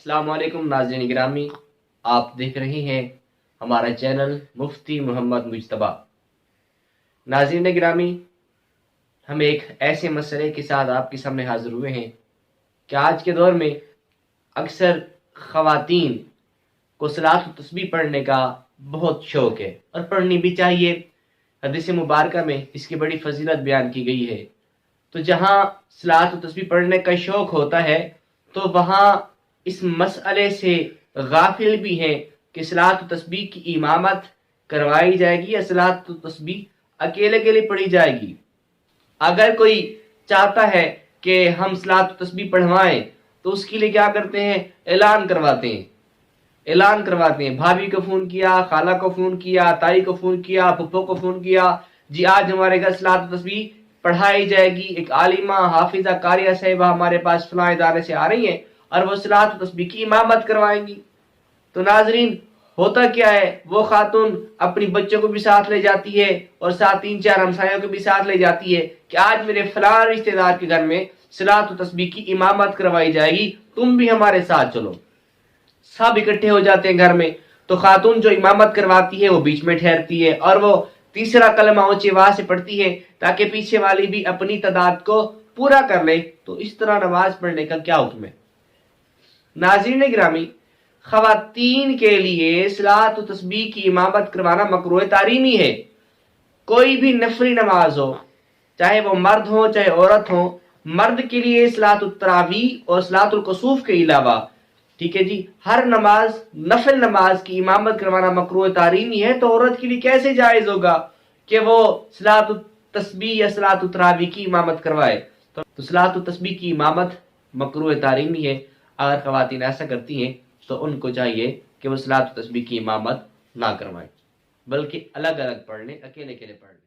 السلام علیکم ناظرین گرامی، آپ دیکھ رہے ہیں ہمارا چینل مفتی محمد مجتبیٰ۔ ناظرین گرامی، ہم ایک ایسے مسئلے کے ساتھ آپ کے سامنے حاضر ہوئے ہیں کہ آج کے دور میں اکثر خواتین کو صلاۃ و تسبیح پڑھنے کا بہت شوق ہے اور پڑھنی بھی چاہیے۔ حدیث مبارکہ میں اس کی بڑی فضیلت بیان کی گئی ہے۔ تو جہاں صلاۃ و تسبیح پڑھنے کا شوق ہوتا ہے تو وہاں اس مسئلے سے غافل بھی ہیں کہ صلاۃ و تسبیح کی امامت کروائی جائے گی یا صلاۃ و تسبیح اکیلے کے لیے پڑھی جائے گی۔ اگر کوئی چاہتا ہے کہ ہم صلاۃ و تسبیح پڑھوائیں تو اس کے لیے کیا کرتے ہیں؟ اعلان کرواتے ہیں۔ بھابھی کو فون کیا، خالہ کو فون کیا، تائی کو فون کیا، پھپھو کو فون کیا، جی آج ہمارے گھر صلاۃ و تسبیح پڑھائی جائے گی، ایک عالمہ حافظہ قاریہ صاحبہ ہمارے پاس فلاں ادارے سے آ رہی ہیں اور وہ صلاۃ و تسبیح کی امامت کروائیں گی۔ تو ناظرین، ہوتا کیا ہے، وہ خاتون اپنی بچوں کو بھی ساتھ لے جاتی ہے اور ساتھ 3-4 ہمسایوں کو بھی ساتھ لے جاتی ہے کہ آج میرے فلاں رشتہ دار کے گھر میں صلاۃ و تسبیح کی امامت کروائی جائے گی، تم بھی ہمارے ساتھ چلو۔ سب اکٹھے ہو جاتے ہیں گھر میں، تو خاتون جو امامت کرواتی ہے وہ بیچ میں ٹھہرتی ہے اور وہ تیسرا کلمہ اونچی آواز سے پڑھتی ہے تاکہ پیچھے والی بھی اپنی تعداد کو پورا کر لے۔ تو اس طرح نماز پڑھنے کا کیا حکم ہے؟ ناظرین گرامی، خواتین کے لیے صلاۃ و تسبیح کی امامت کروانا مکروہ تحریمی ہے۔ کوئی بھی نفلی نماز ہو، چاہے وہ مرد ہو چاہے عورت ہو، مرد کے لیے صلاۃ التراویح اور صلاۃ الکسوف کے علاوہ، ٹھیک ہے جی، ہر نماز نفل نماز کی امامت کروانا مکروہ تحریمی ہے، تو عورت کے لیے کیسے جائز ہوگا کہ وہ صلاۃ التسبیح یا صلاۃ التراویح کی امامت کروائے؟ تو صلاۃ التسبیح کی امامت مکروہ تحریمی ہے۔ اگر خواتین ایسا کرتی ہیں تو ان کو چاہیے کہ وہ صلاۃ التسبیح کی امامت نہ کروائیں، بلکہ الگ الگ پڑھ لیں، اکیلے پڑھ لیں۔